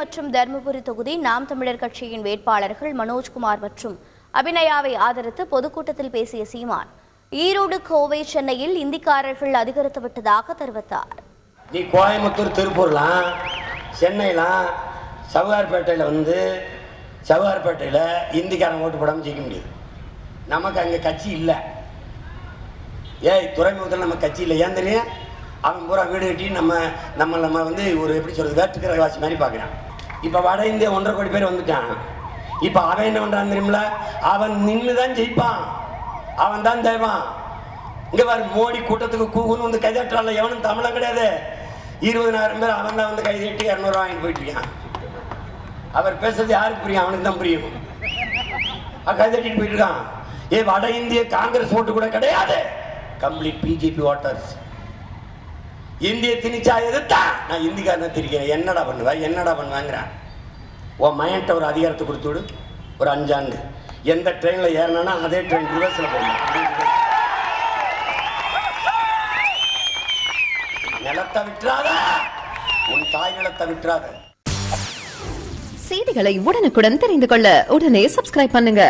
மற்றும் தருமபுரி தொகுதி நாம் தமிழர் கட்சியின் வேட்பாளர்கள் மனோஜ்குமார் மற்றும் அபிநயாவை ஆதரித்து பொதுக்கூட்டத்தில் பேசிய சீமான், ஈரோடு, கோவை, சென்னையில் இந்திக்காரர்கள் அதிகரித்து விட்டதாக தெரிவித்தார். நீ கோயம்புத்தூர், திருப்பூர்லாம், சென்னைலாம், சவுகார்பேட்டையில் இந்திக்காரன் ஓட்டு போடாமல் ஜெயிக்க முடியாது. நமக்கு அங்கே கட்சி இல்லை. துறைமுகத்தில் நம்ம கட்சி இல்லை. ஏன் தெரியும்? அவன் பூரா வீடு கட்டி நம்ம வந்து ஒரு எப்படி சொல்கிறது, வேற்றுக்கிற மாதிரி பார்க்குறான். இப்போ வட இந்தியா 1.5 கோடி பேர் வந்துட்டான். இப்போ அவன் என்ன பண்ணுறான் தெரியுமில்ல? அவன் நின்று தான் ஜெயிப்பான், அவன் தான் தேவான். இங்கே பாரு, மோடி கூட்டத்துக்கு கூகுன்னு வந்து கைதட்டால எவனும் தமிழன் கிடையாது. 20,000 பேர் அவன் தான் வந்து கைதட்டி 200 ரூபா வாங்கிட்டு போயிட்டு இருக்கான். அவர் பேசுறது யாருக்கு புரியும்? அவனுக்கு தான் புரியும். கைதட்டிட்டு போயிட்டு இருக்கான். வட இந்திய காங்கிரஸ் ஓட்டு கூட கிடையாது, கம்ப்ளீட் பிஜேபி ஓட்டர்ஸ். இந்திய திணிச்சா எதிர்த்தா நான் இந்திக்காரனை திரிக்கிறேன். என்னடா பண்ணுவேங்கிறான். உன் மையன்ட்ட ஒரு அதிகாரத்தை கொடுத்து விடு, ஒரு 5 ஆண்டு. எந்த ட்ரெயினில் ஏறினா அதே ட்ரெயின் ரிவர்ஸில் போகணும். நிலத்தை விட்டுறாத, உன் தாய் நிலத்தை விட்டுறாத. செய்திகளை உடனுக்குடன் தெரிந்து கொள்ள உடனே சப்ஸ்கிரைப் பண்ணுங்க.